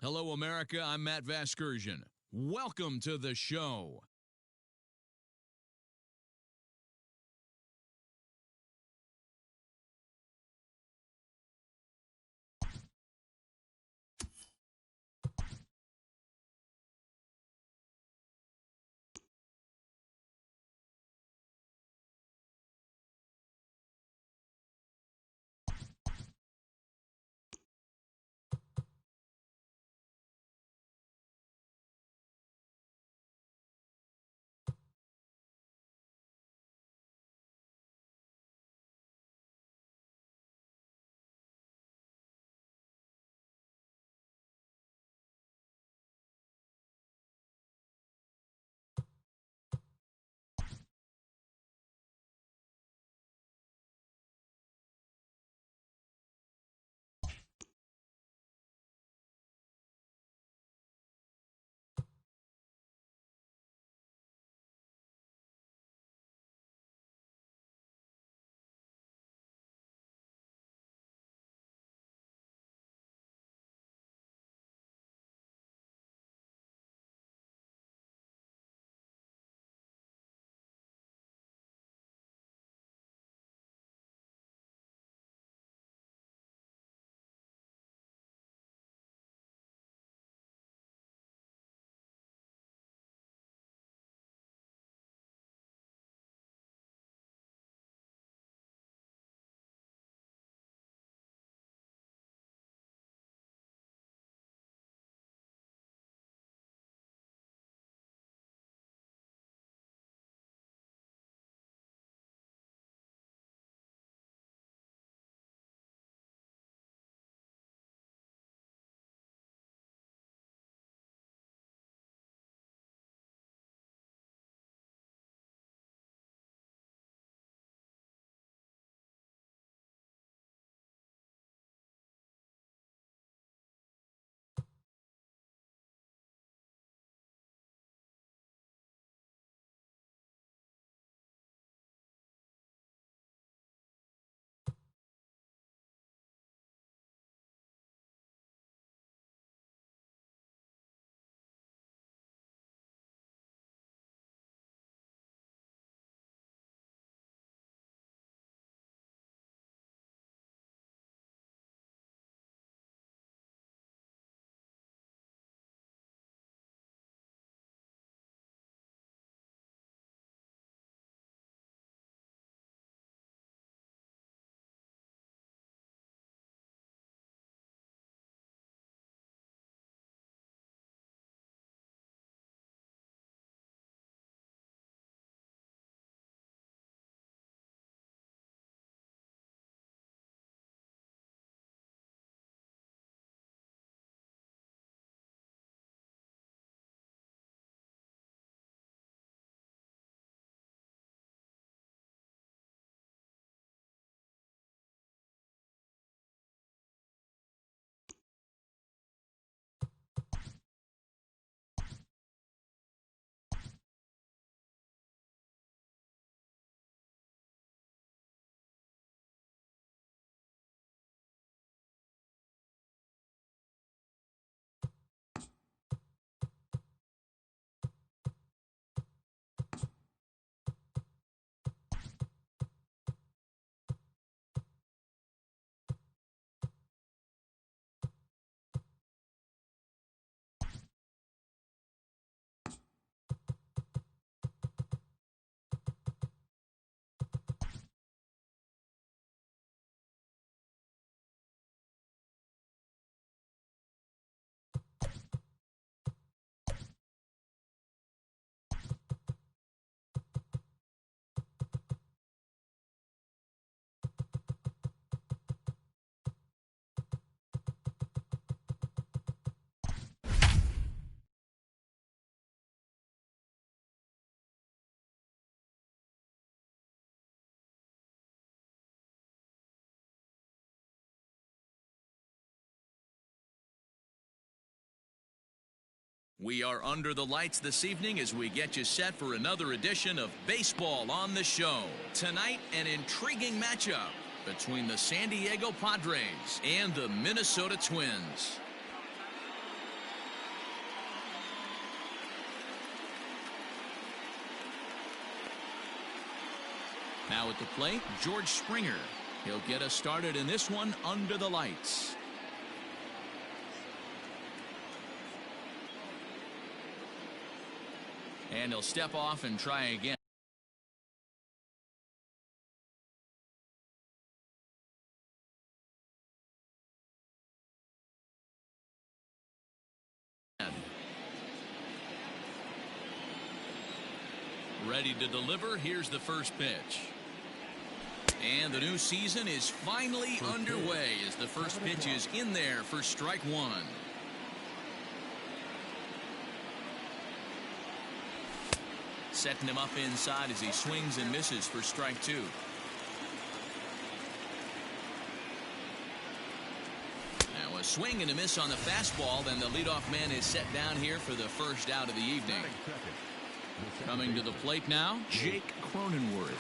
Hello, America. I'm Matt Vasgersian. Welcome to the show. We are under the lights this evening as we get you set for another edition of Baseball on the Show. Tonight, an intriguing matchup between the San Diego Padres and the Minnesota Twins. Now at the plate, George Springer. He'll get us started in this one under the lights. And he'll step off and try again. Ready to deliver. Here's the first pitch. And the new season is finally underway as the first pitch is in there for strike one. Setting him up inside as he swings and misses for strike two. Now a swing and a miss on the fastball. Then the leadoff man is set down here for the first out of the evening. Coming to the plate now, Jake Cronenworth.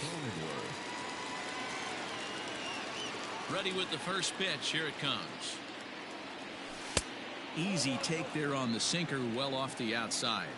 Ready with the first pitch. Here it comes. Easy take there on the sinker, well off the outside.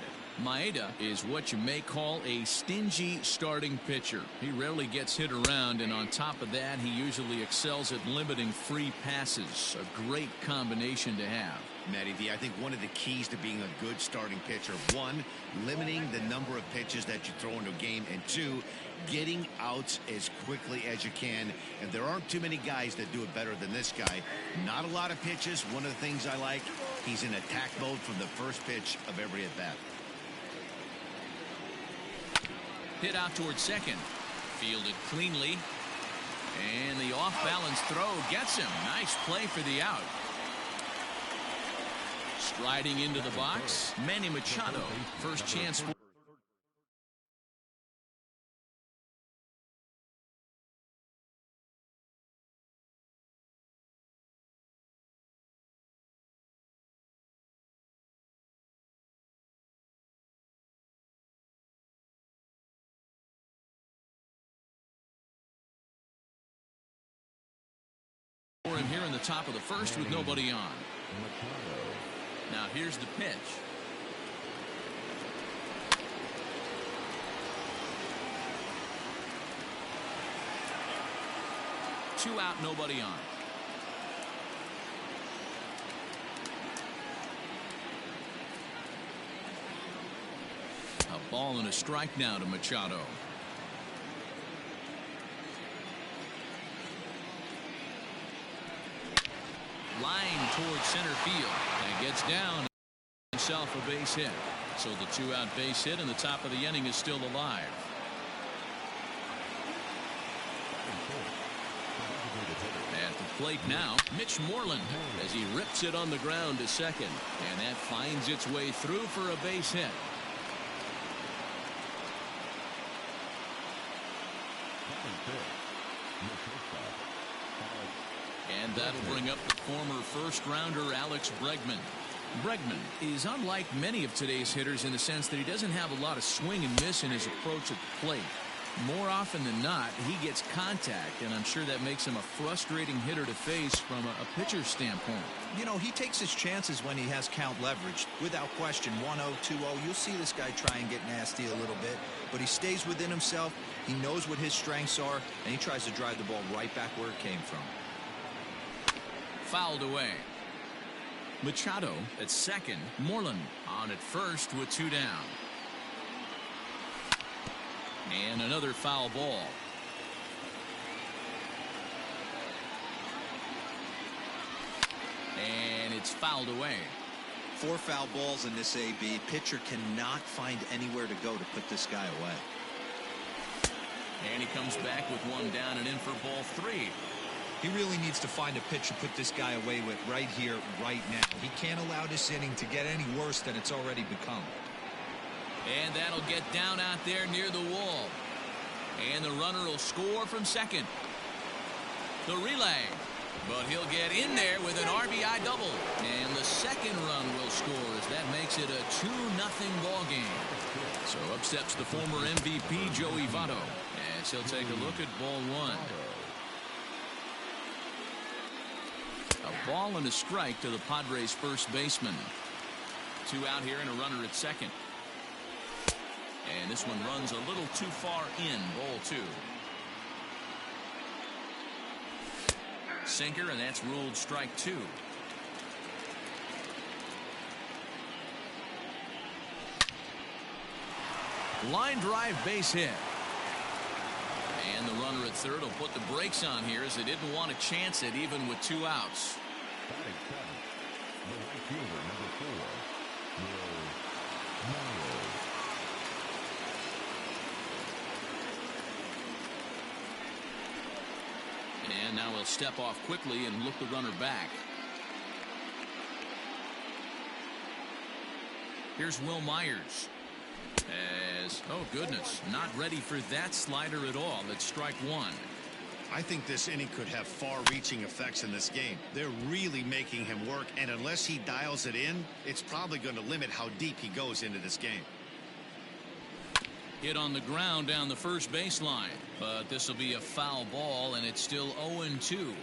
Maeda is what you may call a stingy starting pitcher. He rarely gets hit around, and on top of that, he usually excels at limiting free passes. A great combination to have. Matty V, I think one of the keys to being a good starting pitcher, one, limiting the number of pitches that you throw into a game, and two, getting outs as quickly as you can. And there aren't too many guys that do it better than this guy. Not a lot of pitches. One of the things I like, he's in attack mode from the first pitch of every at bat. Hit out towards second. Fielded cleanly. And the off-balance throw gets him. Nice play for the out. Striding into the box, Manny Machado. First chance for him here in the top of the first with nobody on. Now here's the pitch. Two out, nobody on. A ball and a strike now to Machado. Line towards center field, and gets down himself a base hit. So the two-out base hit and the top of the inning is still alive. At the plate now, Mitch Moreland as he rips it on the ground to second, and that finds its way through for a base hit. And that'll bring up the former first-rounder Alex Bregman. Bregman is unlike many of today's hitters in the sense that he doesn't have a lot of swing and miss in his approach at the plate. More often than not, he gets contact, and I'm sure that makes him a frustrating hitter to face from a pitcher's standpoint. You know, he takes his chances when he has count leverage. Without question, 1-0, 2-0, you'll see this guy try and get nasty a little bit, but he stays within himself. He knows what his strengths are, and he tries to drive the ball right back where it came from. Fouled away. Machado at second. Moreland on at first with two down. And another foul ball. And it's fouled away. 4 foul balls in this AB. Pitcher cannot find anywhere to go to put this guy away. And he comes back with one down and in for ball 3. He really needs to find a pitch to put this guy away with right here, right now. He can't allow this inning to get any worse than it's already become. And that'll get down out there near the wall. And the runner will score from second. The relay. But he'll get in there with an RBI double. And the second run will scores. That makes it a 2-0 ball game. So up steps the former MVP Joey Votto as he'll take a look at ball one. A ball and a strike to the Padres first baseman. 2 out here and a runner at second. And this one runs a little too far in. Ball 2. Sinker, and that's ruled strike 2. Line drive base hit. And the runner at third will put the brakes on here as they didn't want to chance it even with 2 outs. Batting 7th, the right fielder, number 4, Will Morrow. And now he'll step off quickly and look the runner back. Here's Will Myers. As, oh goodness, not ready for that slider at all. It's strike 1. I think this inning could have far-reaching effects in this game. They're really making him work, and unless he dials it in, it's probably going to limit how deep he goes into this game. Hit on the ground down the first baseline, but this will be a foul ball, and it's still 0-2.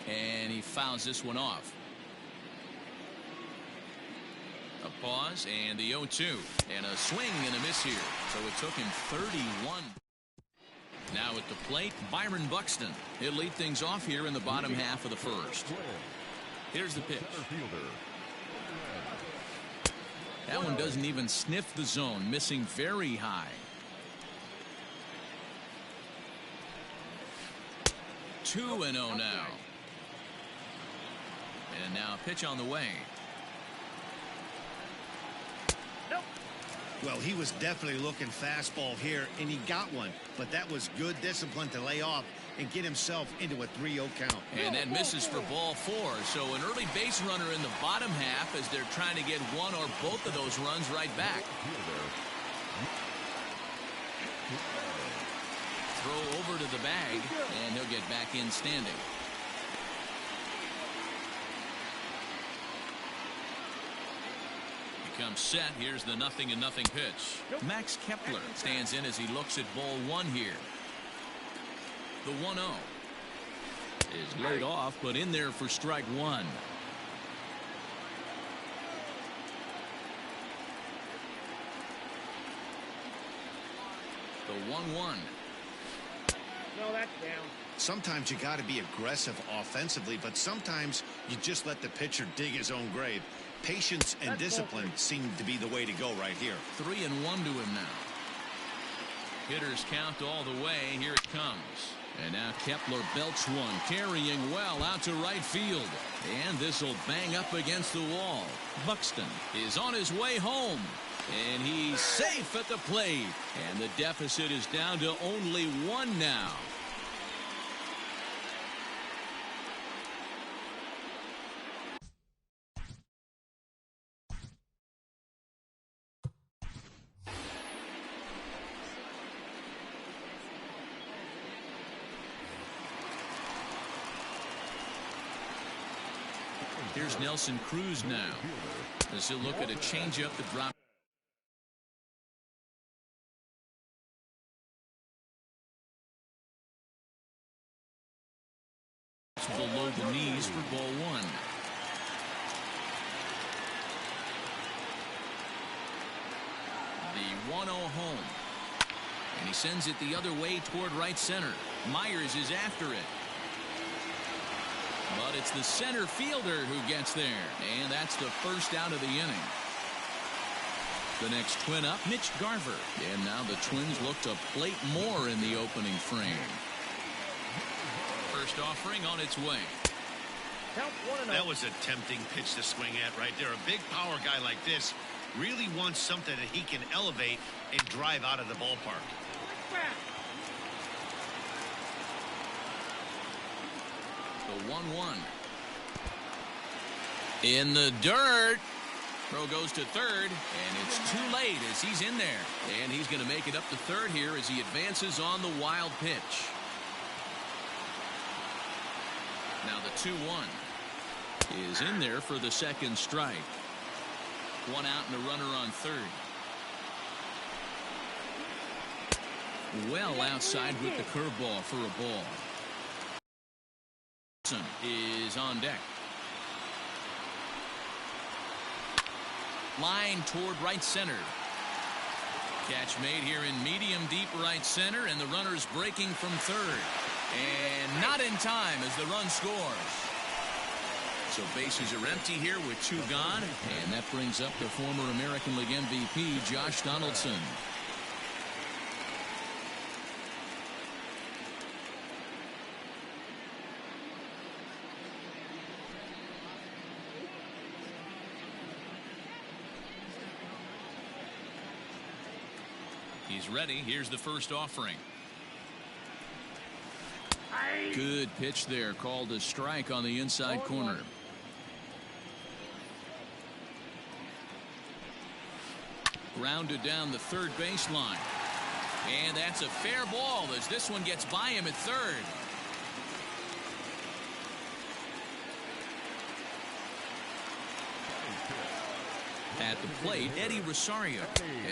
And he fouls this one off. A pause and the 0-2, and a swing and a miss here. So it took him 31. Now at the plate, Byron Buxton. He'll lead things off here in the bottom half of the first. Here's the pitch. That one doesn't even sniff the zone, missing very high. 2-0 now. And now a pitch on the way. Well, he was definitely looking fastball here, and he got one. But that was good discipline to lay off and get himself into a 3-0 count. And that misses for ball 4. So an early base runner in the bottom half as they're trying to get one or both of those runs right back. Throw over to the bag, and he'll get back in standing. Comes set. Here's the 0-0 pitch. Max Kepler stands in as he looks at ball 1 here. The 1-0 is laid off, but in there for strike 1. The 1-1. No, that's down. Sometimes you got to be aggressive offensively, but sometimes you just let the pitcher dig his own grave. Patience and discipline seem to be the way to go right here. 3-1 to him now. Hitters count all the way. Here it comes. And now Kepler belts one, carrying well out to right field. And this will bang up against the wall. Buxton is on his way home. And he's safe at the plate. And the deficit is down to only 1 now. Here's Nelson Cruz now as he'll look at a changeup that dropped. Below the knees for ball 1. The 1-0 home. And he sends it the other way toward right center. Myers is after it. But it's the center fielder who gets there. And that's the first out of the inning. The next twin up, Mitch Garver. And now the Twins look to plate more in the opening frame. First offering on its way. That was a tempting pitch to swing at right there. A big power guy like this really wants something that he can elevate and drive out of the ballpark. The 1-1. In the dirt. Throw goes to third, and it's too late as he's in there. And he's going to make it up to third here as he advances on the wild pitch. Now the 2-1. is in there for the second strike. One out and a runner on third. Well outside with the curveball for a ball. Is on deck. Line toward right center. Catch made here in medium deep right center, and the runner's breaking from third. And not in time as the run scores. So bases are empty here with two gone, and that brings up the former American League MVP, Josh Donaldson. He's ready. Here's the first offering. Good pitch there, called a strike on the inside corner. Grounded down the third baseline. And that's a fair ball as this one gets by him at third. At the plate, Eddie Rosario,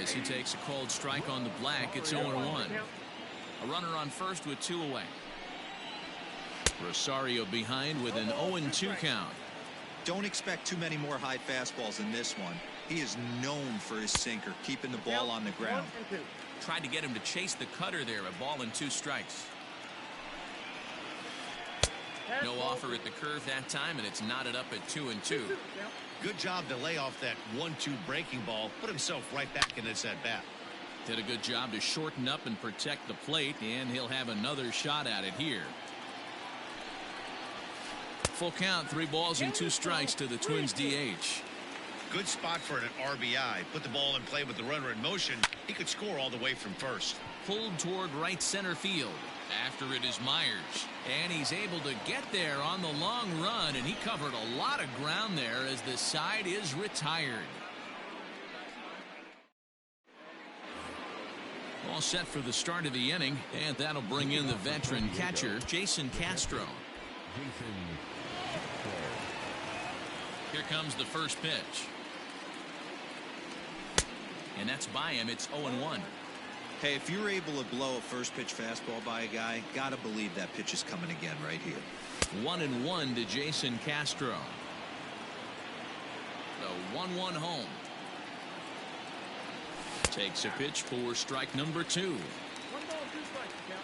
as he takes a called strike on the black. It's 0-1. A runner on first with two away. Rosario behind with an 0-2 count. Don't expect too many more high fastballs in this one. He is known for his sinker, keeping the ball on the ground. Tried to get him to chase the cutter there. A ball and two strikes. No offer at the curve that time, and it's knotted up at 2-2. Good job to lay off that 1-2 breaking ball. Put himself right back in this at bat. Did a good job to shorten up and protect the plate, and he'll have another shot at it here. Full count, 3 balls and 2 strikes to the Twins DH. Good spot for an RBI. Put the ball in play with the runner in motion. He could score all the way from first. Pulled toward right center field. After it is Myers, and he's able to get there on the long run, and he covered a lot of ground there as the side is retired. All set for the start of the inning, and that'll bring in the veteran catcher, Jason Castro. Here comes the first pitch. And that's by him. It's 0-1. Hey, if you're able to blow a first pitch fastball by a guy, gotta believe that pitch is coming again right here. 1-1 to Jason Castro. The 1-1 home. Takes a pitch for strike number 2. 1 ball, 2 strikes, count.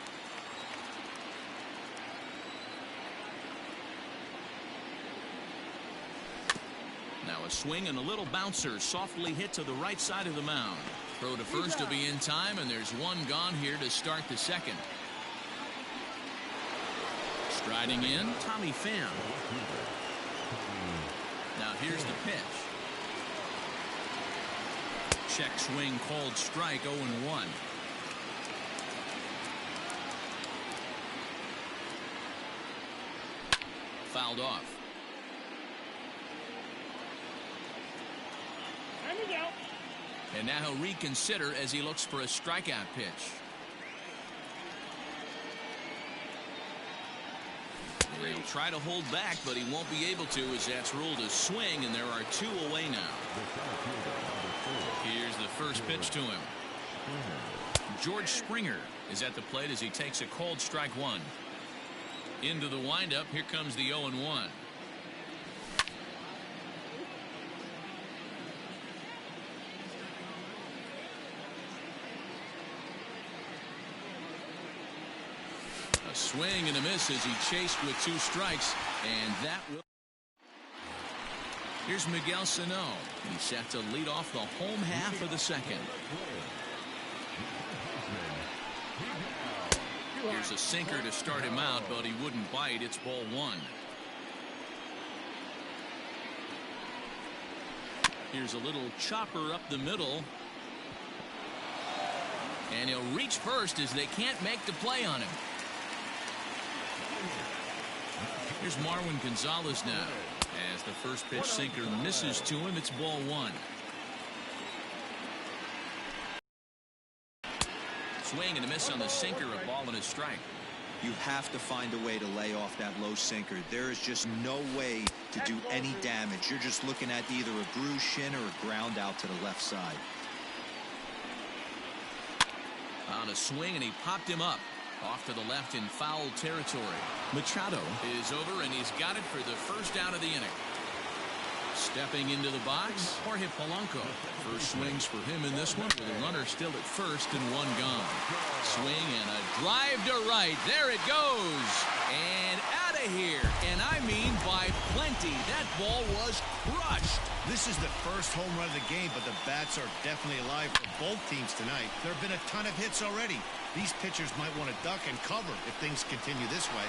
Now a swing and a little bouncer softly hit to the right side of the mound. Throw to first to be in time, and there's one gone here to start the second. Striding in, Tommy Pham. Now here's the pitch. Check swing, called strike, 0-1. Fouled off. And now he'll reconsider as he looks for a strikeout pitch. And he'll try to hold back, but he won't be able to as that's ruled a swing, and there are 2 away now. Here's the first pitch to him. George Springer is at the plate as he takes a called strike 1. Into the windup, here comes the 0-1. A swing and a miss as he chased with 2 strikes, and that will. Here's Miguel Sano. He's set to lead off the home half of the second. Here's a sinker to start him out, but he wouldn't bite. It's ball 1. Here's a little chopper up the middle. And he'll reach first as they can't make the play on him. Here's Marwin Gonzalez now. As the first pitch sinker misses to him, it's ball 1. Swing and a miss on the sinker, a ball and a strike. You have to find a way to lay off that low sinker. There is just no way to do any damage. You're just looking at either a bruised shin or a ground out to the left side. On a swing, and he popped him up. Off to the left in foul territory. Machado is over, and he's got it for the first out of the inning. Stepping into the box, Jorge Polanco. First swings for him in this one with a runner still at first and one gone. Swing and a drive to right. There it goes. And out of here. And I mean by plenty. That ball was crushed. This is the first home run of the game, but the bats are definitely alive for both teams tonight. There have been a ton of hits already. These pitchers might want to duck and cover if things continue this way.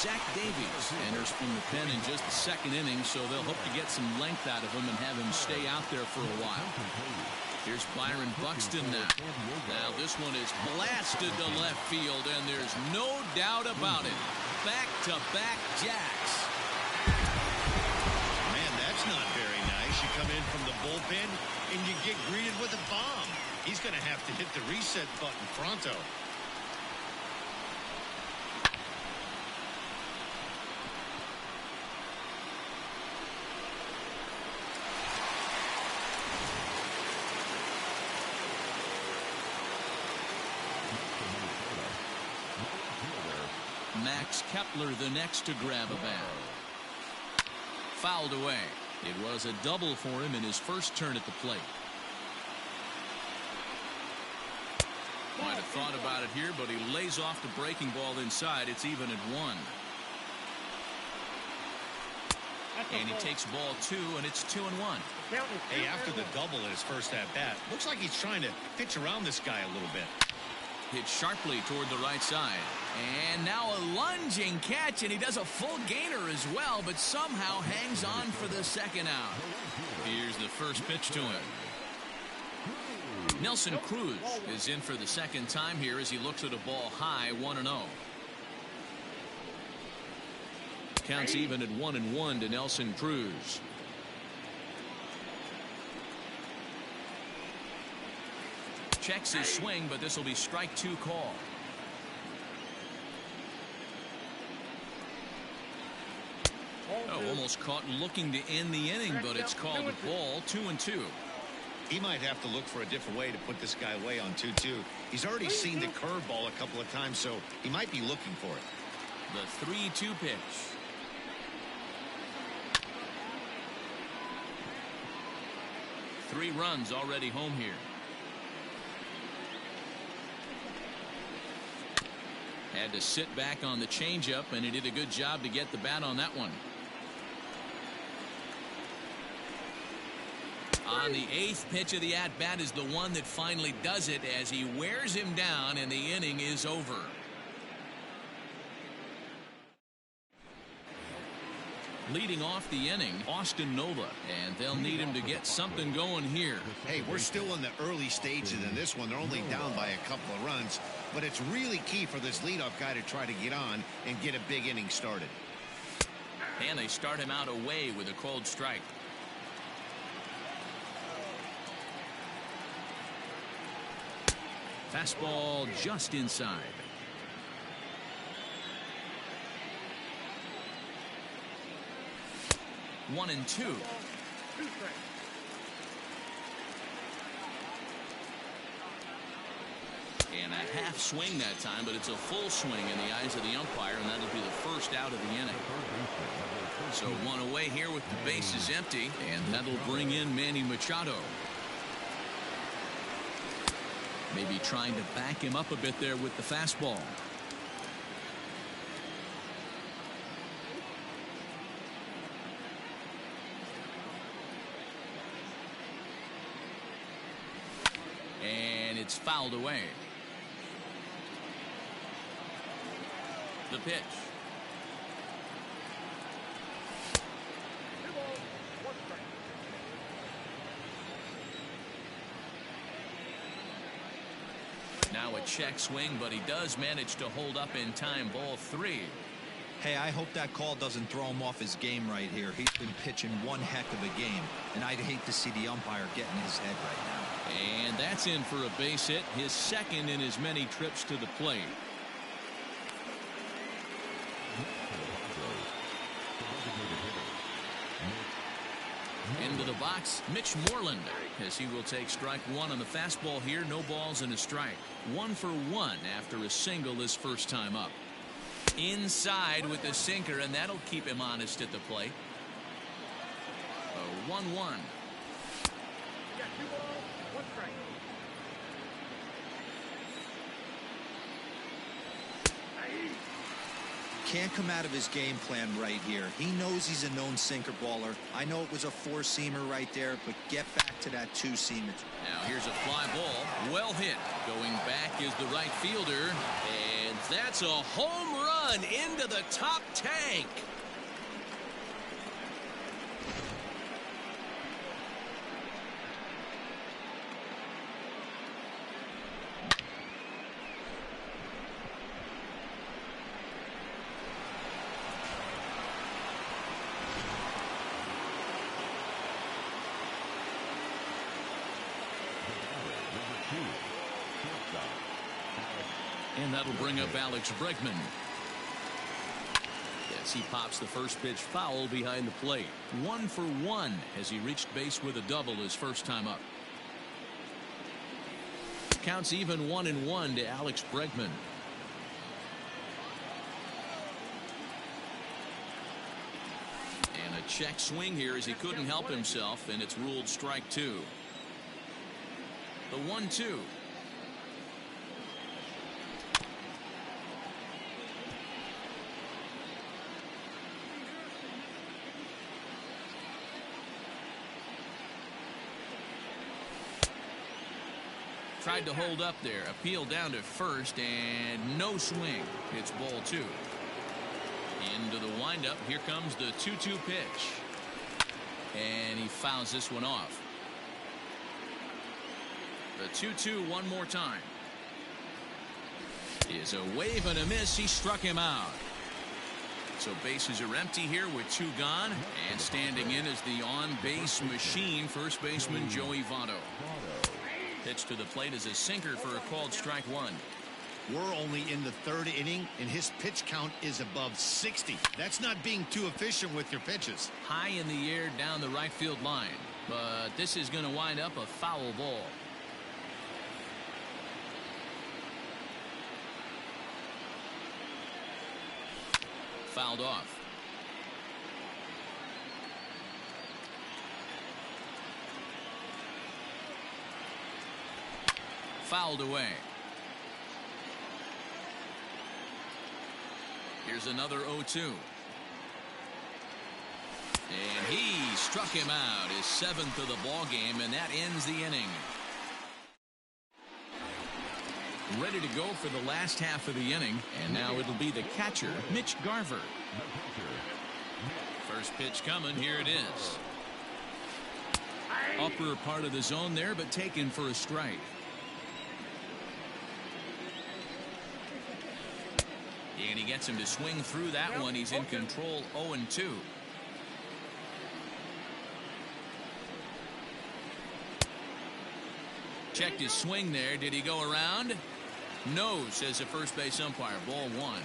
Zach Davies enters from the pen in just the second inning, so they'll hope to get some length out of him and have him stay out there for a while. Here's Byron Buxton now. Now this one is blasted to left field, and there's no doubt about it. Back-to-back jacks. Man, that's not very nice. You come in from the bullpen, and you get greeted with a bomb. He's going to have to hit the reset button pronto. Max Kepler the next to grab a bat. Fouled away. It was a double for him in his first turn at the plate. Might have thought about it here, but he lays off the breaking ball inside. It's even at one. And he takes ball two, and it's 2-1. Hey, after the double in his first at-bat, looks like he's trying to pitch around this guy a little bit. Hit sharply toward the right side. And now a lunging catch, and he does a full gainer as well, but somehow hangs on for the second out. Here's the first pitch to him. Nelson Cruz is in for the second time here as he looks at a ball high, 1-0. Counts even at 1-1 to Nelson Cruz. Checks his swing, but this will be strike two call. Oh, almost caught looking to end the inning, but it's called a ball. 2-2. He might have to look for a different way to put this guy away on 2-2. He's already seen the curveball a couple of times, so he might be looking for it. The 3-2 pitch. Three runs already home here. Had to sit back on the changeup, and he did a good job to get the bat on that one. On the 8th pitch of the at-bat is the one that finally does it as he wears him down, and the inning is over. Leading off the inning, Austin Nova, and they'll need him to get something going here. Hey, we're still in the early stages in this one. They're only down by a couple of runs, but it's really key for this leadoff guy to try to get on and get a big inning started. And they start him out away with a cold strike. Fastball just inside. One and two. And a half swing that time, but it's a full swing in the eyes of the umpire, and that'll be the first out of the inning. So one away here with the bases empty, and that'll bring in Manny Machado. Maybe trying to back him up a bit there with the fastball. And it's fouled away. The pitch. Now a check swing, but he does manage to hold up in time. Ball three. Hey, I hope that call doesn't throw him off his game right here. He's been pitching one heck of a game, and I'd hate to see the umpire get in his head right now. And that's in for a base hit, his second in as many trips to the plate. Into the box, Mitch Moreland, as he will take strike one on the fastball here. No balls and a strike. 1 for 1 after a single his first time up. Inside with the sinker, and that'll keep him honest at the plate. A 1-1. You got 2 balls, 1 strike. Can't come out of his game plan right here. He knows he's a known sinker baller. I know it was a 4-seamer right there, but get back to that 2-seamer. Now here's a fly ball, well hit. Going back is the right fielder, and that's a home run into the top tank. And that'll bring up Alex Bregman. Yes, he pops the first pitch foul behind the plate. 1 for 1 as he reached base with a double his first time up. Counts even 1-1 to Alex Bregman. And a check swing here as he couldn't help himself, and it's ruled strike 2. The 1-2. Tried to hold up there. Appeal down to first, and no swing. It's ball 2. Into the windup. Here comes the 2-2 pitch. And he fouls this one off. The 2-2 one more time. Is a wave and a miss. He struck him out. So bases are empty here with 2 gone. And standing in is the on-base machine, first baseman Joey Votto. Pitch to the plate is a sinker for a called strike 1. We're only in the 3rd inning, and his pitch count is above 60. That's not being too efficient with your pitches. High in the air down the right field line. But this is going to wind up a foul ball. Fouled off. Fouled away. Here's another 0-2. And he struck him out, his 7th of the ball game, and that ends the inning. Ready to go for the last half of the inning, and now it'll be the catcher, Mitch Garver. First pitch coming, here it is. Upper part of the zone there, but taken for a strike. And he gets him to swing through that one. He's in control. 0-2. Checked his swing there. Did he go around? No, says the first base umpire. Ball 1.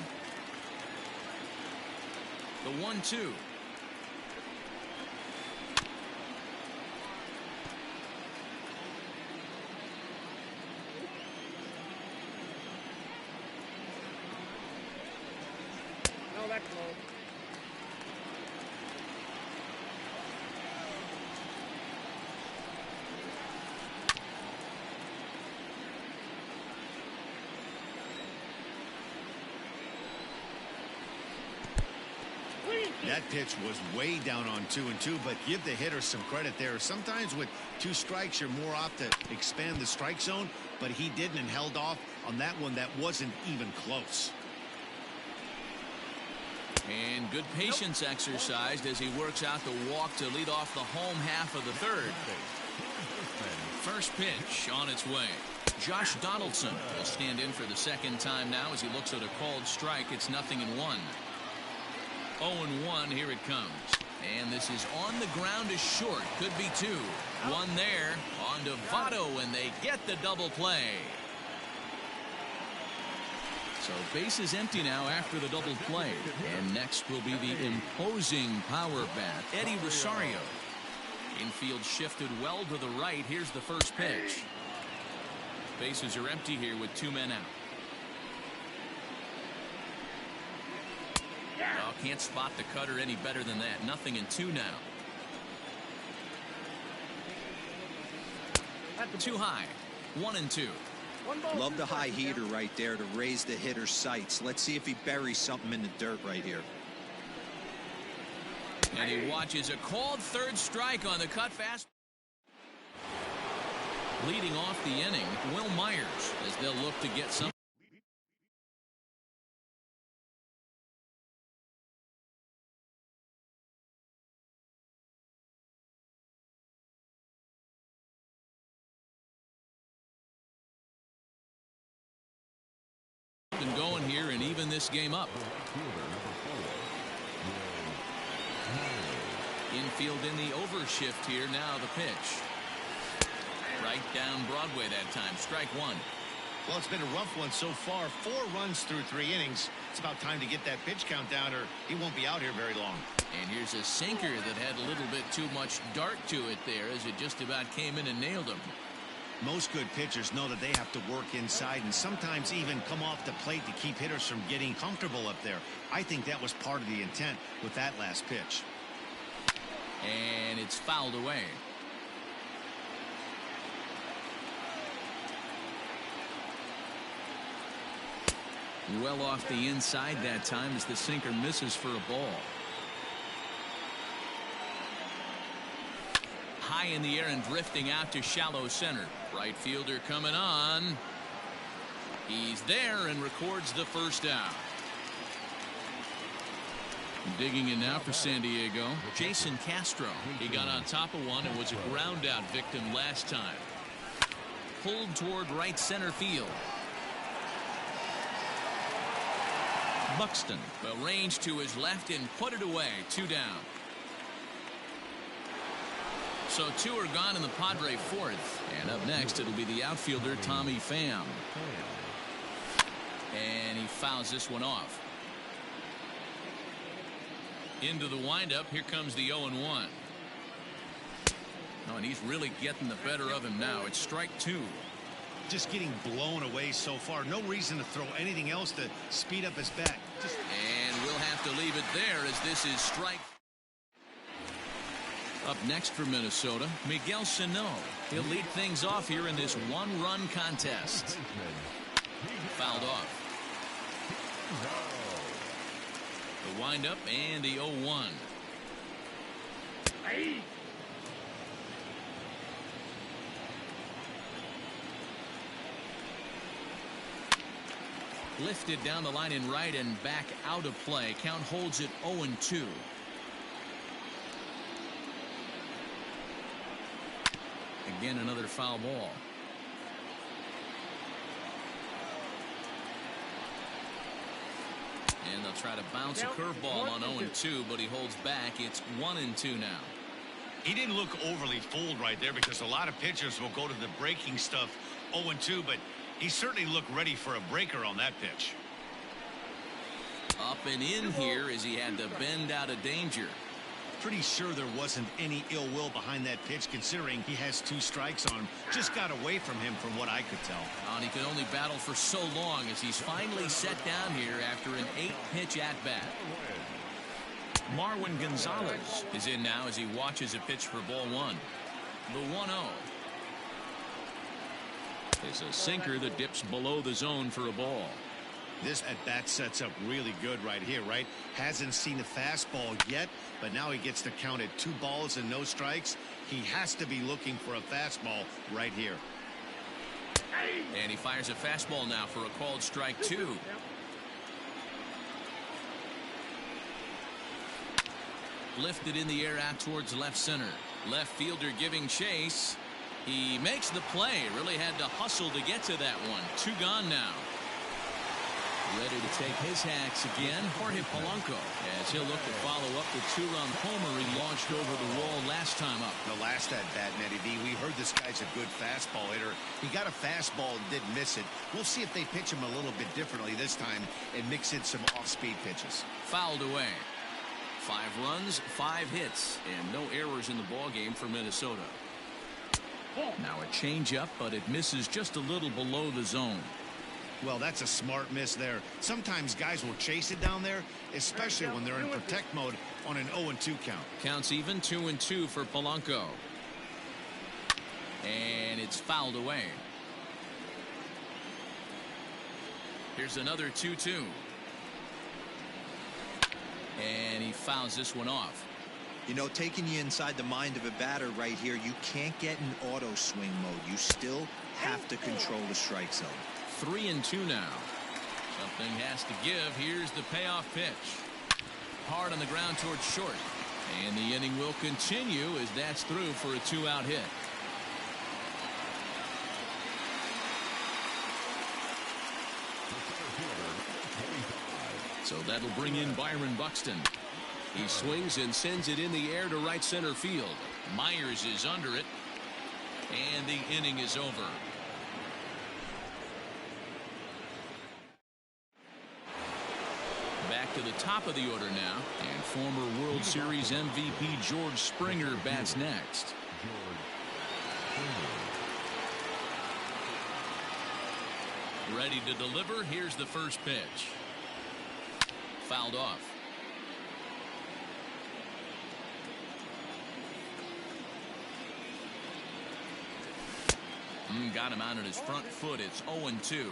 The 1-2. That pitch was way down on 2-2, but give the hitter some credit there. Sometimes with 2 strikes, you're more apt to expand the strike zone, but he didn't and held off on that one that wasn't even close. And good patience exercised as he works out the walk to lead off the home half of the 3rd. First pitch on its way. Josh Donaldson will stand in for the 2nd time now as he looks at a called strike. It's 0-1. 0-1. Here it comes. And this is on the ground is short. Could be two. One there. On to Votto, and they get the double play. So base is empty now after the double play. And next will be the imposing power bat, Eddie Rosario. Infield shifted well to the right. Here's the first pitch. Bases are empty here with 2 men out. Oh, can't spot the cutter any better than that. 0-2 now. Too high. 1-2. Love the high heater right there to raise the hitter's sights. Let's see if he buries something in the dirt right here. And he watches a called third strike on the cut fast. Leading off the inning, Will Myers, as they'll look to get some. Been going here and even this game up. Infield in the overshift here. Now the pitch. Right down Broadway that time. Strike one. Well, it's been a rough one so far. 4 runs through 3 innings. It's about time to get that pitch count down or he won't be out here very long. And here's a sinker that had a little bit too much dart to it there as it just about came in and nailed him. Most good pitchers know that they have to work inside and sometimes even come off the plate to keep hitters from getting comfortable up there. I think that was part of the intent with that last pitch. And it's fouled away. Well off the inside that time as the sinker misses for a ball. High in the air and drifting out to shallow center. Right fielder coming on. He's there and records the first out. Digging in now for San Diego, Jason Castro. He got on top of one and was a ground out victim last time. Pulled toward right center field. Buxton arranged to his left and put it away. 2 down. So 2 are gone in the Padre fourth. And up next it'll be the outfielder Tommy Pham. And he fouls this one off. Into the windup. Here comes the 0-1. Oh, and he's really getting the better of him now. It's strike 2. Just getting blown away so far. No reason to throw anything else to speed up his bat. And we'll have to leave it there as this is strike. Up next for Minnesota, Miguel Sano. He'll lead things off here in this 1-run contest. Fouled off. The windup and the 0-1. Lifted down the line in right and back out of play. Count holds it 0-2. Again, another foul ball. And they'll try to bounce a curveball on 0-2, but he holds back. It's 1-2 now. He didn't look overly fooled right there because a lot of pitchers will go to the breaking stuff 0-2, but he certainly looked ready for a breaker on that pitch. Up and in here as he had to bend out of danger. Pretty sure there wasn't any ill will behind that pitch considering he has 2 strikes on him. Just got away from him from what I could tell. And he could only battle for so long as he's finally set down here after an 8-pitch at-bat. Marwin Gonzalez is in now as he watches a pitch for ball 1. The 1-0. It's a sinker that dips below the zone for a ball. This at-bat sets up really good right here, right? Hasn't seen a fastball yet, but now he gets to count at 2 balls and no strikes. He has to be looking for a fastball right here. And he fires a fastball now for a called strike 2. Lifted in the air out towards left center. Left fielder giving chase. He makes the play. Really had to hustle to get to that one. 2 gone now. Ready to take his hacks again, Jorge Polanco, as he'll look to follow up the two-run homer he launched over the wall last time up. The last at bat, Nettie V, we heard this guy's a good fastball hitter. He got a fastball and didn't miss it. We'll see if they pitch him a little bit differently this time and mix in some off-speed pitches. Fouled away. 5 runs, 5 hits, and no errors in the ballgame for Minnesota. Now a changeup, but it misses just a little below the zone. Well, that's a smart miss there. Sometimes guys will chase it down there, especially when they're in protect mode on an 0-2 count. Counts even, 2-2 for Polanco. And it's fouled away. Here's another 2-2. And he fouls this one off. You know, taking you inside the mind of a batter right here, you can't get in auto swing mode. You still have to control the strike zone. 3-2 now. Something has to give. Here's the payoff pitch. Hard on the ground towards short. And the inning will continue as that's through for a 2-out hit. So that'll bring in Byron Buxton. He swings and sends it in the air to right center field. Myers is under it. And the inning is over. Back to the top of the order now, and former World Series MVP George Springer bats next. Ready to deliver. Here's the first pitch. Fouled off. Got him out on his front foot. It's 0-2.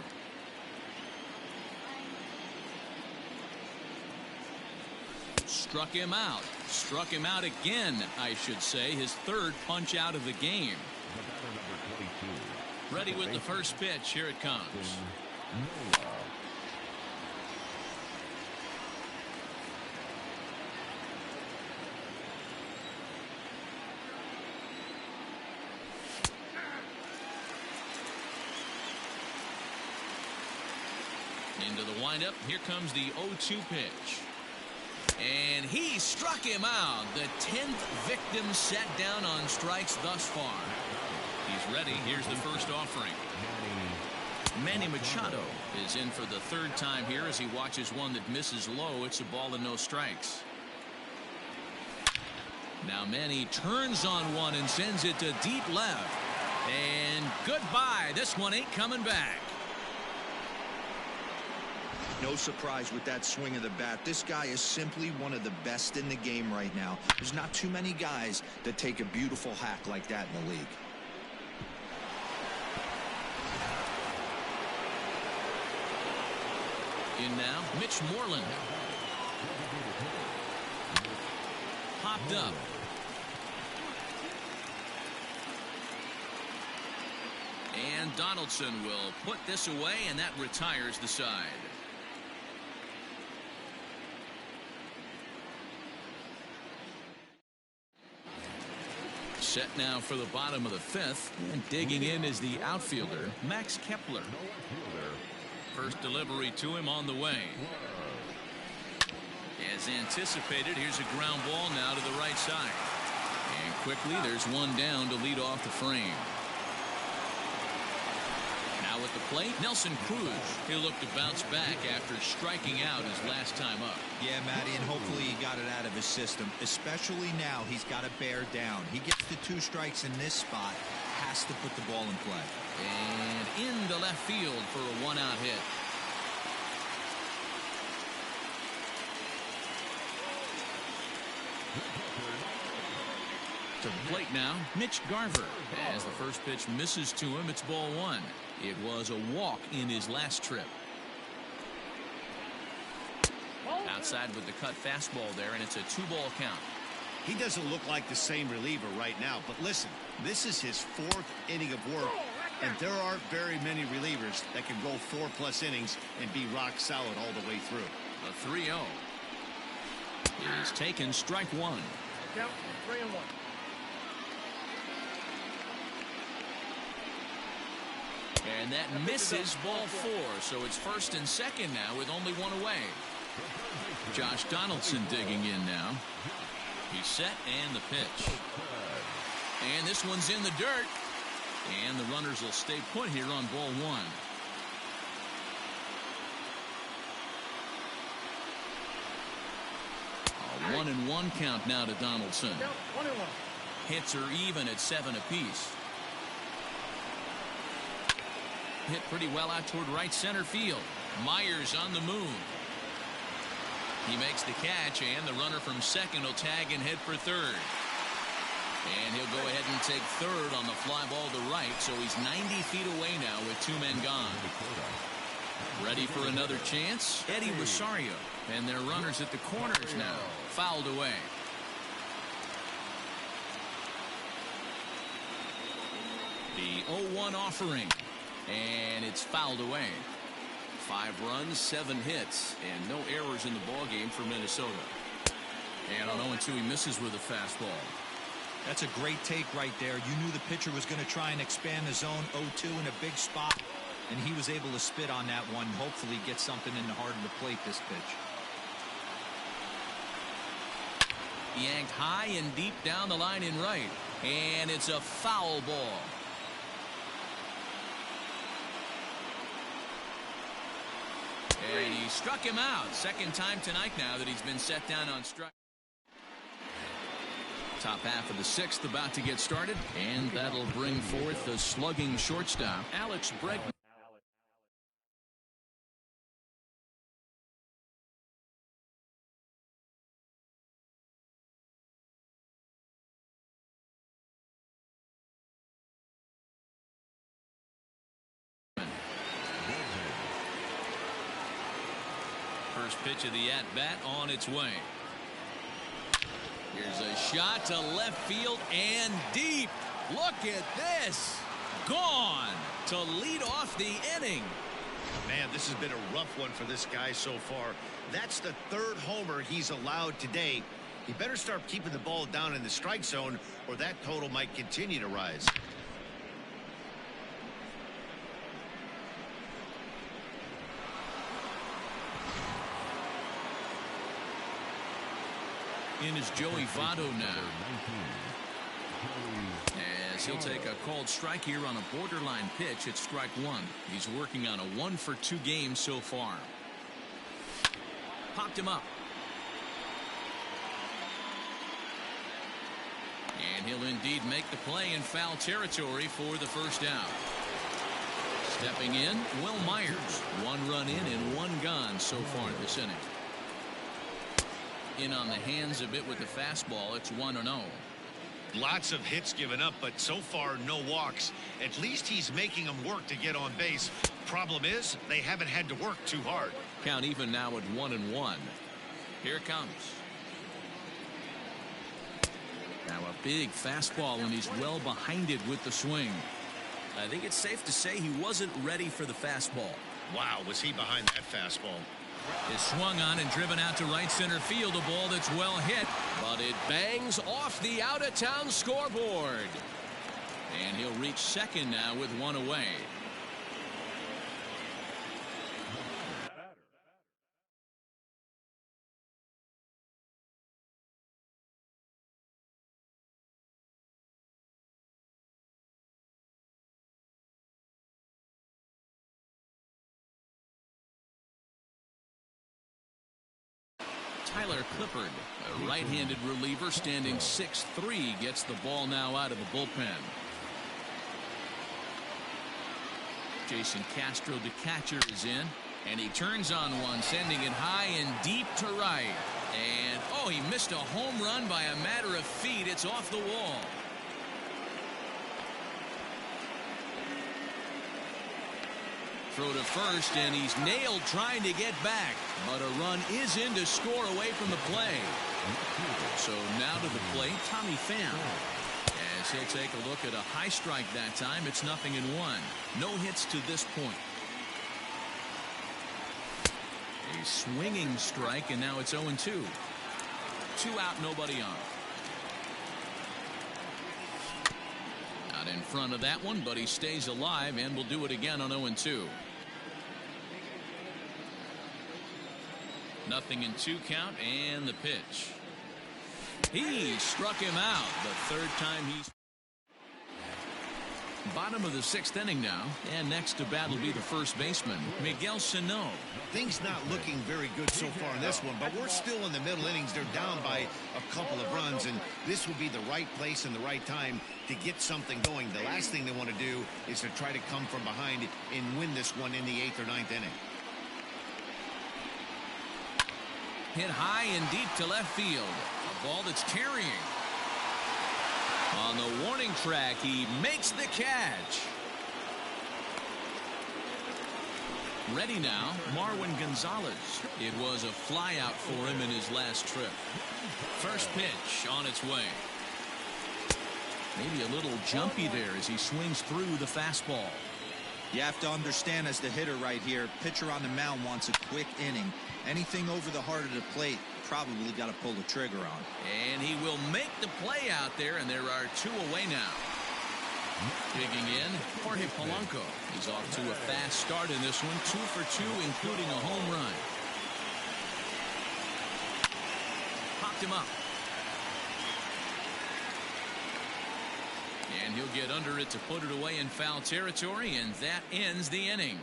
Struck him out. Struck him out again, I should say. His third punch out of the game. Ready with the first pitch. Here it comes. Into the windup. Here comes the 0-2 pitch. And he struck him out. The 10th victim set down on strikes thus far. He's ready. Here's the first offering. Manny Machado is in for the 3rd time here as he watches one that misses low. It's a ball and no strikes. Now Manny turns on one and sends it to deep left. And goodbye. This one ain't coming back. No surprise with that swing of the bat. This guy is simply one of the best in the game right now. There's not too many guys that take a beautiful hack like that in the league. In now, Mitch Moreland. Popped up. And Donaldson will put this away, and that retires the side. Set now for the bottom of the 5th, and digging in is the outfielder, Max Kepler. First delivery to him on the way. As anticipated, here's a ground ball now to the right side. And quickly, there's one down to lead off the frame. Now at the plate, Nelson Cruz. He'll look to bounce back after striking out his last time up. Yeah, Matty, and hopefully he got it out of his system. Especially now, he's got to bear down. He gets the 2 strikes in this spot, has to put the ball in play. And into left field for a 1-out hit. To the plate now, Mitch Garver. As the first pitch misses to him, it's ball 1. It was a walk in his last trip. Outside with the cut fastball there, and it's a 2-ball count. He doesn't look like the same reliever right now, but listen, this is his 4th inning of work, and there aren't very many relievers that can go 4+ innings and be rock solid all the way through. The 3-0 is taken, strike 1. Count 3-1. And that misses ball 4. So it's first and second now with only one away. Josh Donaldson digging in now. He's set and the pitch. And this one's in the dirt. And the runners will stay put here on ball 1. A 1-1 count now to Donaldson. 1-1. Hits are even at 7 apiece. Hit pretty well out toward right center field. Myers on the move. He makes the catch, and the runner from second will tag and head for third. And he'll go ahead and take third on the fly ball to right, so he's 90 feet away now with 2 men gone. Ready for another chance? Eddie Rosario, and their runners at the corners now. Fouled away. The 0-1 offering, and it's fouled away. 5 runs, 7 hits, and no errors in the ballgame for Minnesota. And on 0-2, he misses with a fastball. That's a great take right there. You knew the pitcher was going to try and expand the zone 0-2 in a big spot, and he was able to spit on that one. Hopefully get something in the heart of the plate this pitch. Yanked high and deep down the line in right, and it's a foul ball. And he struck him out. Second time tonight now that he's been set down on strike. Top half of the 6th about to get started, and that'll bring forth the slugging shortstop, Alex Bregman. First pitch of the at-bat on its way. Here's a shot to left field and deep. Look at this. Gone to lead off the inning. Man, this has been a rough one for this guy so far. That's the 3rd homer he's allowed today. He better start keeping the ball down in the strike zone, or that total might continue to rise. In is Joey Votto now, as he'll take a called strike here on a borderline pitch at strike 1. He's working on a 1-for-2 game so far. Popped him up. And he'll indeed make the play in foul territory for the first out. Stepping in, Will Myers. 1 run in and 1 gone so far this inning. In on the hands a bit with the fastball. It's 1-0. Lots of hits given up, but so far no walks. At least he's making them work to get on base. Problem is, they haven't had to work too hard. Count even now at 1-1. Here it comes. Now a big fastball, and he's well behind it with the swing. I think it's safe to say he wasn't ready for the fastball. Wow, was he behind that fastball? Is swung on and driven out to right center field. A ball that's well hit, but it bangs off the out-of-town scoreboard. And he'll reach second now with 1 away. Tyler Clippard, a right-handed reliever standing 6'3", gets the ball now out of the bullpen. Jason Castro, the catcher, is in, and he turns on one, sending it high and deep to right. And, oh, he missed a home run by a matter of feet. It's off the wall. Throw to first, and he's nailed trying to get back. But a run is in to score away from the play. So now to the plate, Tommy Pham. As he'll take a look at a high strike that time, it's 0-1. No hits to this point. A swinging strike, and now it's 0-2. 2 out, nobody on. Now Got in front of that one, but he stays alive and will do it again on 0-2. 0-2 count, and the pitch. He struck him out the third time he's. Bottom of the 6th inning now, and next to bat will be the first baseman, Miguel Sano. Things not looking very good so far in this one, but we're still in the middle innings. They're down by a couple of runs, and this would be the right place and the right time to get something going. The last thing they want to do is to try to come from behind and win this one in the 8th or 9th inning. Hit high and deep to left field. A ball that's carrying. On the warning track, he makes the catch. Ready now, Marwin Gonzalez. It was a flyout for him in his last trip. First pitch on its way. Maybe a little jumpy there as he swings through the fastball. You have to understand, as the hitter right here, pitcher on the mound wants a quick inning. Anything over the heart of the plate, probably got to pull the trigger on. And he will make the play out there, and there are 2 away now. Digging in, Jorge Polanco. He's off to a fast start in this one, 2 for 2, including a home run. Popped him up. And he'll get under it to put it away in foul territory, and that ends the inning.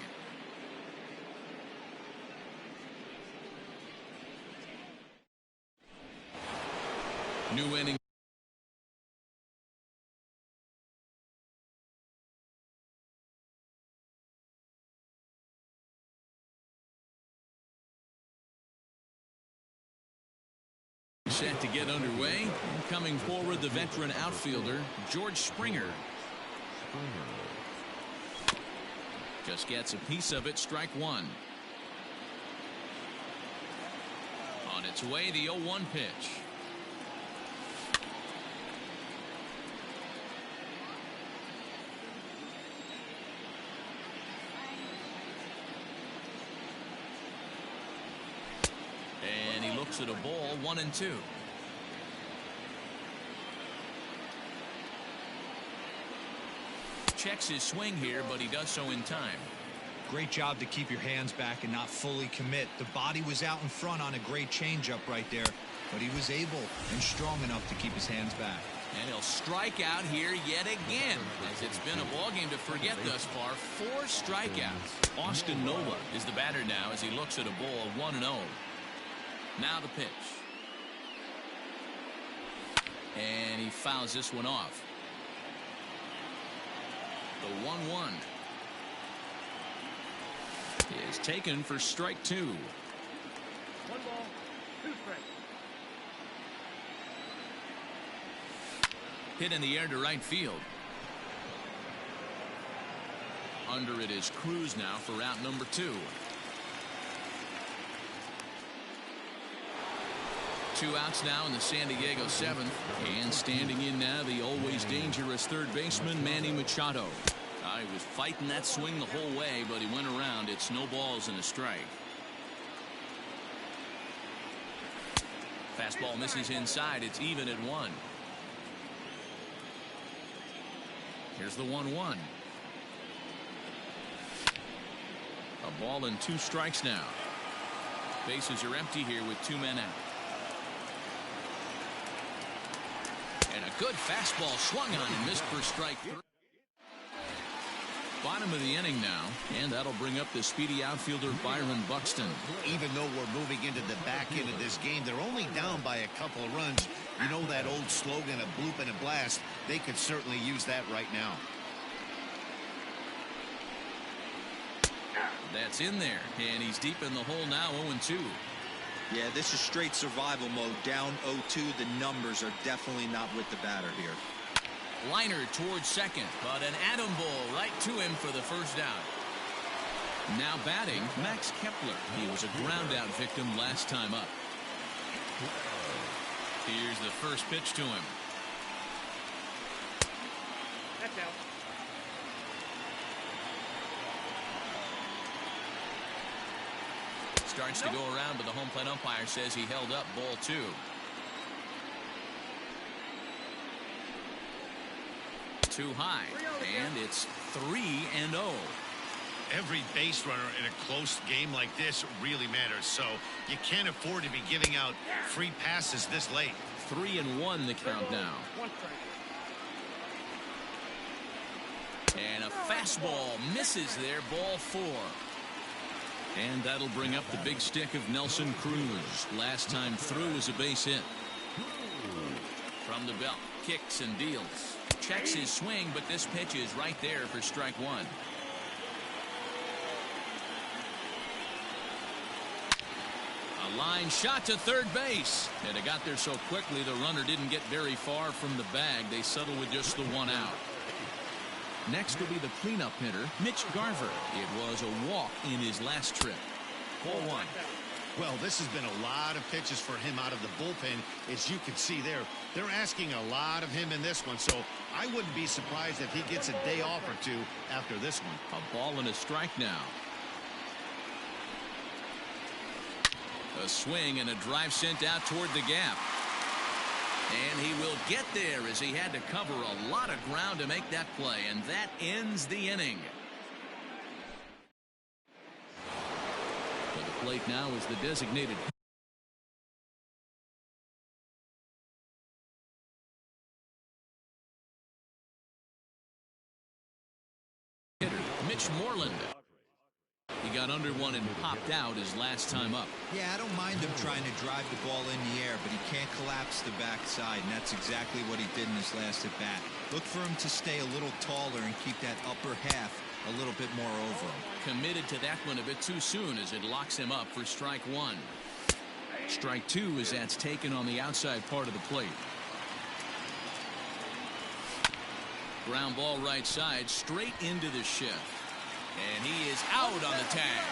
New inning. Set to get underway. And coming forward, the veteran outfielder, George Springer. Just gets a piece of it, strike 1. On its way, the 0-1 pitch. And he looks at a ball, 1-2. Checks his swing here, but he does so in time. Great job to keep your hands back and not fully commit. The body was out in front on a great changeup right there, but he was able and strong enough to keep his hands back. And he'll strike out here yet again, as it's been a ball game to forget thus far. 4 strikeouts. Austin Nola is the batter now as he looks at a ball, 1-0. Now the pitch. And he fouls this one off. The 1-1 is taken for strike 2. 1 ball, 2 strikes. Hit in the air to right field. Under it is Cruz now for out number 2. 2 outs now in the San Diego 7th. And standing in now, the always dangerous third baseman, Manny Machado. He was fighting that swing the whole way, but he went around. It's no balls and a strike. Fastball misses inside. It's even at 1. Here's the 1-1. A ball and 2 strikes now. Bases are empty here with 2 men out. And a good fastball swung on and missed for strike 3. Bottom of the inning now, and that'll bring up the speedy outfielder Byron Buxton. Even though we're moving into the back end of this game, they're only down by a couple of runs. You know that old slogan, a bloop and a blast. They could certainly use that right now. That's in there, and he's deep in the hole now, 0-2. Yeah, this is straight survival mode. Down 0-2. The numbers are definitely not with the batter here. Liner towards second, but an atom ball right to him for the first out. Now batting, Max Kepler. He was a ground out victim last time up. Here's the first pitch to him. That's out. Starts to go around, but the home plate umpire says he held up, ball 2. Too high, and it's 3-0. Every base runner in a close game like this really matters, so you can't afford to be giving out free passes this late. 3-1 the count now. And a fastball misses there, ball 4. And that'll bring up the big stick of Nelson Cruz. Last time through is a base hit. From the belt, kicks and deals. Checks his swing, but this pitch is right there for strike 1. A line shot to third base. And it got there so quickly the runner didn't get very far from the bag. They settle with just the 1 out. Next will be the cleanup hitter, Mitch Garver. It was a walk in his last trip. 4-1. Well, this has been a lot of pitches for him out of the bullpen. As you can see there, they're asking a lot of him in this one, so I wouldn't be surprised if he gets a day off or two after this one. A ball and a strike now. A swing and a drive sent out toward the gap. And he will get there as he had to cover a lot of ground to make that play, and that ends the inning. For the plate now is the designated hitter, Mitch Moreland. He got under one and popped out his last time up. Yeah, I don't mind him trying to drive the ball in the air, but he can't collapse the backside, and that's exactly what he did in his last at-bat. Look for him to stay a little taller and keep that upper half a little bit more over him. Committed to that one a bit too soon as it locks him up for strike 1. Strike 2 as that's taken on the outside part of the plate. Ground ball right side, straight into the shift. And he is out on the tag.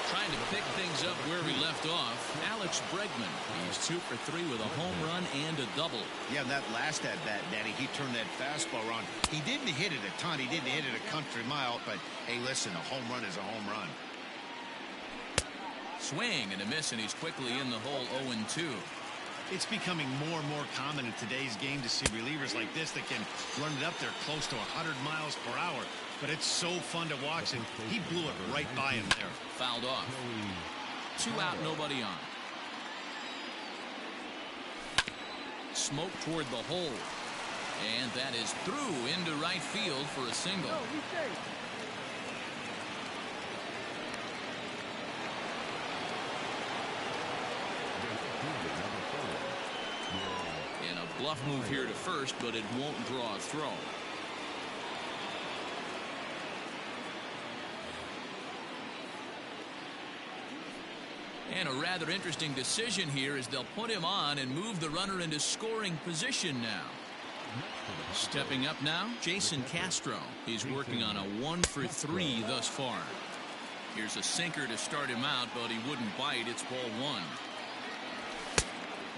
Trying to pick things up where we left off, Alex Bregman. He's 2 for 3 with a home run and a double. Yeah, that last at-bat, Danny, he turned that fastball around. He didn't hit it a ton. He didn't hit it a country mile, but hey, listen, a home run is a home run. Swing and a miss, and he's quickly in the hole 0-2. It's becoming more and more common in today's game to see relievers like this that can run it up there close to 100 miles per hour. But it's so fun to watch, and he blew it right by him there. Fouled off. 2 out, nobody on. Smoke toward the hole. And that is through into right field for a single. And a bluff move here to first, but it won't draw a throw. And a rather interesting decision here as they'll put him on and move the runner into scoring position now. Stepping up now, Jason Castro. He's working on a 1 for 3 thus far. Here's a sinker to start him out, but he wouldn't bite. It's ball 1.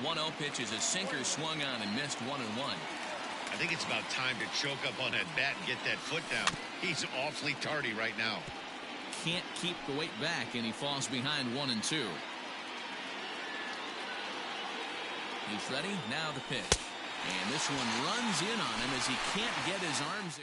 1-0 pitch is a sinker swung on and missed 1-1. I think it's about time to choke up on that bat and get that foot down. He's awfully tardy right now. Can't keep the weight back, and he falls behind 1-2. He's ready. Now the pitch. And this one runs in on him as he can't get his arms.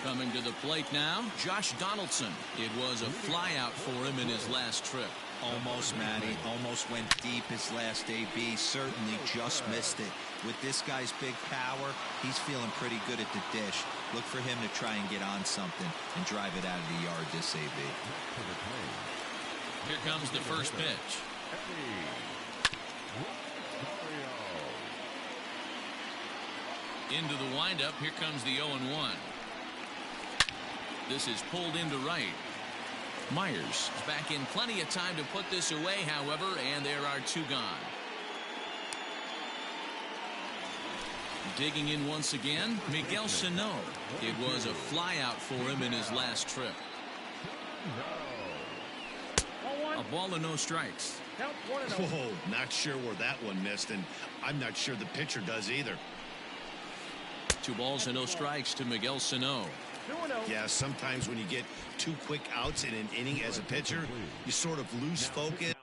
Coming to the plate now, Josh Donaldson. It was a flyout for him in his last trip. Almost, Matty. Almost went deep his last AB. Certainly just missed it. With this guy's big power, he's feeling pretty good at the dish. Look for him to try and get on something and drive it out of the yard this AB. Here comes the first pitch. Into the windup. Here comes the 0-1. This is pulled into right. Myers is back in plenty of time to put this away, however, and there are 2 gone. Digging in once again, Miguel Sano. It was a flyout for him in his last trip. A ball and no strikes. Whoa, not sure where that one missed, and I'm not sure the pitcher does either. 2 balls and no strikes to Miguel Sano. Yeah, sometimes when you get 2 quick outs in an inning as a pitcher, you sort of lose focus.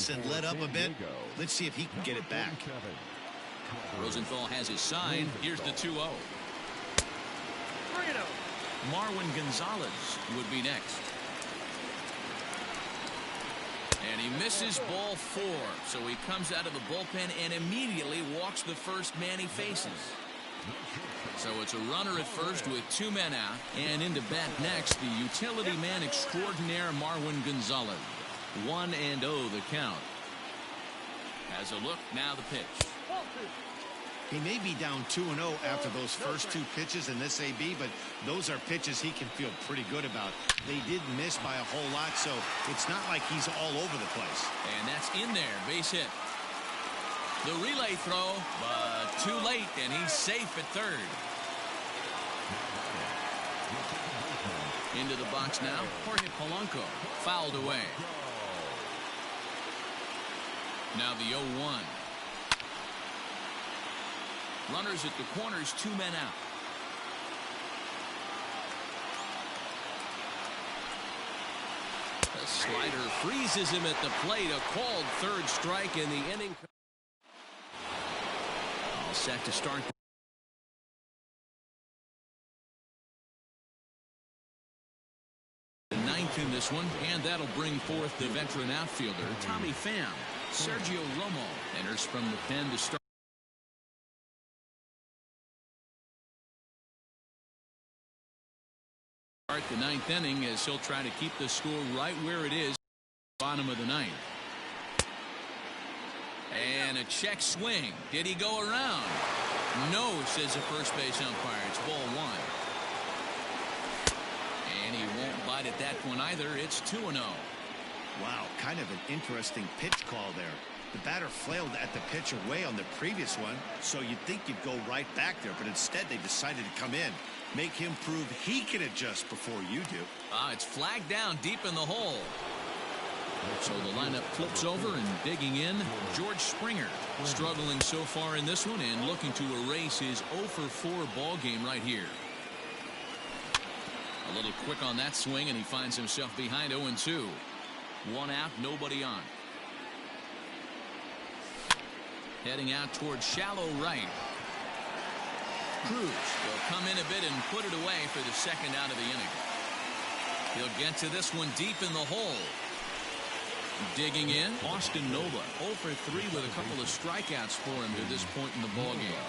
this and let up a bit. Let's see if he can get it back. Rosenthal has his sign. Here's the 2-0. Marwin Gonzalez would be next. And he misses ball 4. So he comes out of the bullpen and immediately walks the first man he faces. So it's a runner at first with 2 men out. And into bat next, the utility man extraordinaire Marwin Gonzalez. 1-0 the count. Has a look, now the pitch. He may be down 2-0 after those first 2 pitches in this AB, but those are pitches he can feel pretty good about. They did miss by a whole lot, so it's not like he's all over the place. And that's in there, base hit. The relay throw, but too late, and he's safe at third. Into the box now, Jorge Polanco, fouled away. Now the 0-1. Runners at the corners, 2 men out. The slider freezes him at the plate. A called third strike in the inning. All set to start. The 9th in this one, and that'll bring forth the veteran outfielder, Tommy Pham. Sergio Romo enters from the pen to start. The 9th inning as he'll try to keep the score right where it is. Bottom of the 9th. And a check swing. Did he go around? No, says the first base umpire. It's ball 1. And he won't bite at that one either. It's 2-0. Wow, kind of an interesting pitch call there. The batter flailed at the pitch away on the previous one, so you'd think you'd go right back there, but instead they decided to come in. Make him prove he can adjust before you do. It's flagged down deep in the hole. So the lineup flips over and digging in, George Springer. Struggling so far in this one and looking to erase his 0-for-4 ball game right here. A little quick on that swing, and he finds himself behind 0-2. 1 out, nobody on. Heading out towards shallow right. Cruz will come in a bit and put it away for the 2nd out of the inning. He'll get to this one deep in the hole. Digging in, Austin Nova 0-for-3 with a couple of strikeouts for him to this point in the ball game.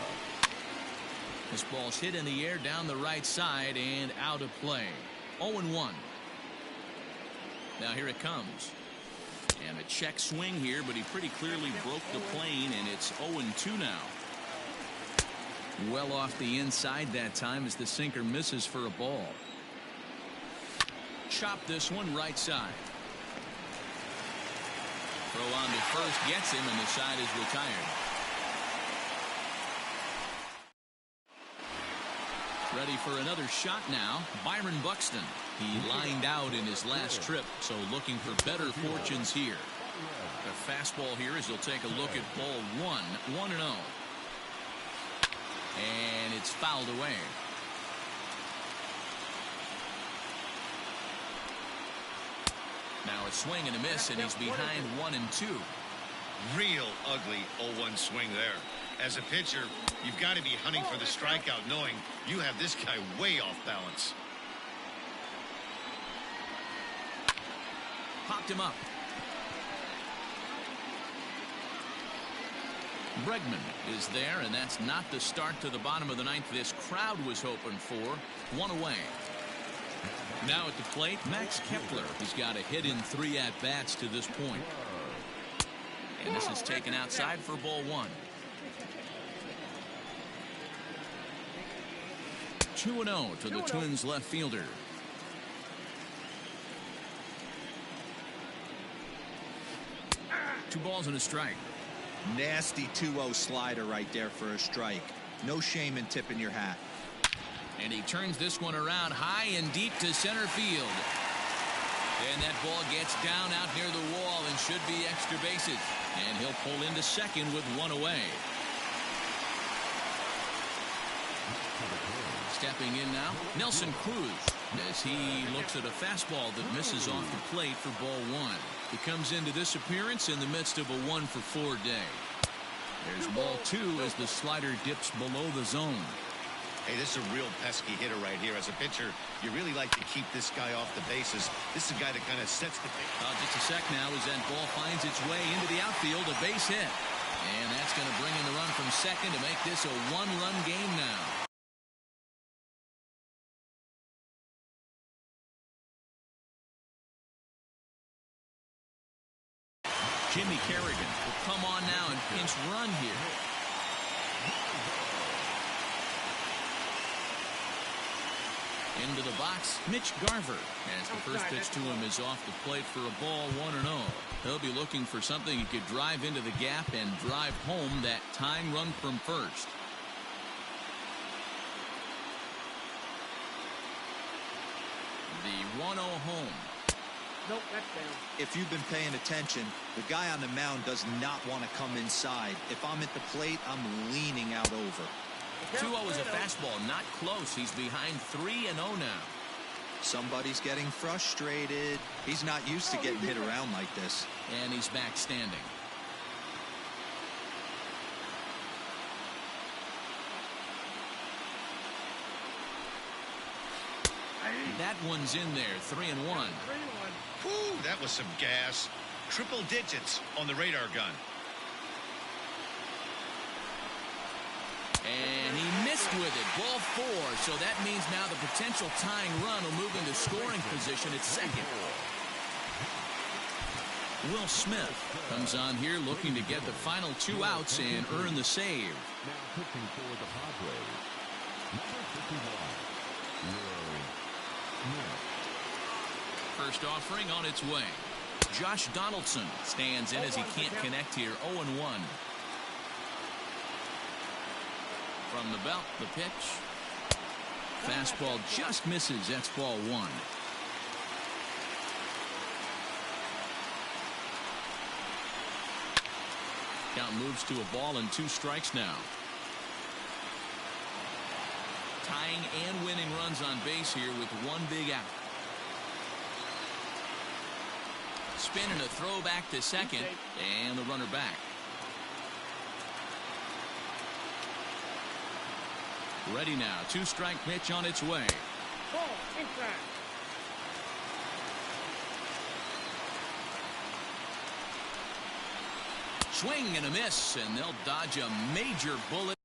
This ball's hit in the air down the right side and out of play. 0-1. Now here it comes. And a check swing here, but he pretty clearly broke the plane, and it's 0-2 now. Well off the inside that time as the sinker misses for a ball. Chop this one right side. Throw on to first gets him, and the side is retired. Ready for another shot now, Byron Buxton. He lined out in his last trip, so looking for better fortunes here. A fastball here as he'll take a look at ball 1, 1-0. And it's fouled away. Now a swing and a miss, and he's behind 1-2. Real ugly 0-1 swing there. As a pitcher, you've got to be hunting for the strikeout, knowing you have this guy way off balance. Popped him up. Bregman is there, and that's not the start to the bottom of the 9th this crowd was hoping for. 1 away. Now at the plate, Max Kepler. He's got a hit in 3 at-bats to this point. And this is taken outside for ball 1. 2-0 to the Twins left fielder. Two balls and a strike. Nasty 2-0 slider right there for a strike. No shame in tipping your hat. And he turns this one around high and deep to center field. And that ball gets down out near the wall and should be extra bases. And he'll pull into second with 1 away. Stepping in now, Nelson Cruz, as he looks at a fastball that misses off the plate for ball one. He comes into this appearance in the midst of a 1-for-4 day. There's ball two as the slider dips below the zone. Hey, this is a real pesky hitter right here. As a pitcher, you really like to keep this guy off the bases. This is a guy that kind of sets the pace. Just a sec now as that ball finds its way into the outfield, a base hit. And that's going to bring in the run from second to make this a one-run game now. Jimmy Kerrigan will come on now and pinch run here. Into the box, Mitch Garver, as the first pitch to him is off the plate for a ball 1-0. He'll be looking for something he could drive into the gap and drive home that tying run from first. The 1-0 home. Nope, that's down. If you've been paying attention, the guy on the mound does not want to come inside. If I'm at the plate, I'm leaning out over. 2-0 is a fastball, not close. He's behind 3-0 now. Somebody's getting frustrated. He's not used to getting hit around like this. And he's back standing. That one's in there, 3-1. Whew, that was some gas. Triple digits on the radar gun. And he missed with it. Ball 4. So that means now the potential tying run will move into scoring position at second. Will Smith comes on here looking to get the final 2 outs and earn the save. Now pitching for the Padres, number 51, Will Smith. First offering on its way. Josh Donaldson stands in as he can't connect here. 0-1. From the belt, the pitch. Fastball just misses. That's ball 1. Count moves to a ball and 2 strikes now. Tying and winning runs on base here with 1 big out. Spin and a throw back to second, and the runner back. Ready now. 2-strike pitch on its way. Ball inside. Swing and a miss, and they'll dodge a major bullet.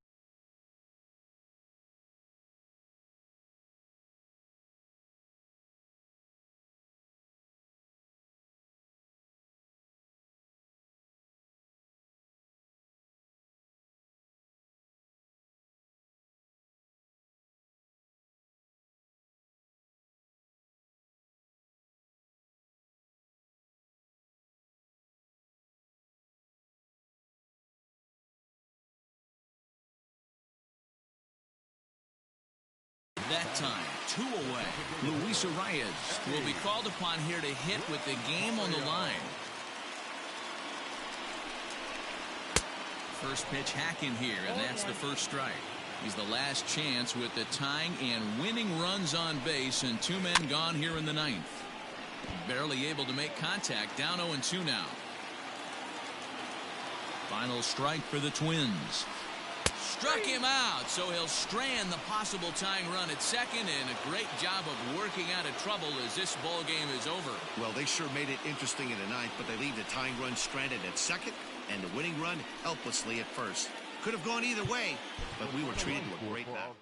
That time, 2 away. Luis Arias will be called upon here to hit with the game on the line. First pitch hacking here, and that's the first strike. He's the last chance with the tying and winning runs on base, and 2 men gone here in the 9th. Barely able to make contact. Down 0-2 now. Final strike for the Twins. Struck him out, so he'll strand the possible tying run at second, and a great job of working out of trouble as this ball game is over. Well, they sure made it interesting in the 9th, but they leave the tying run stranded at second and the winning run helplessly at first. Could have gone either way, but we were treated to a great battle.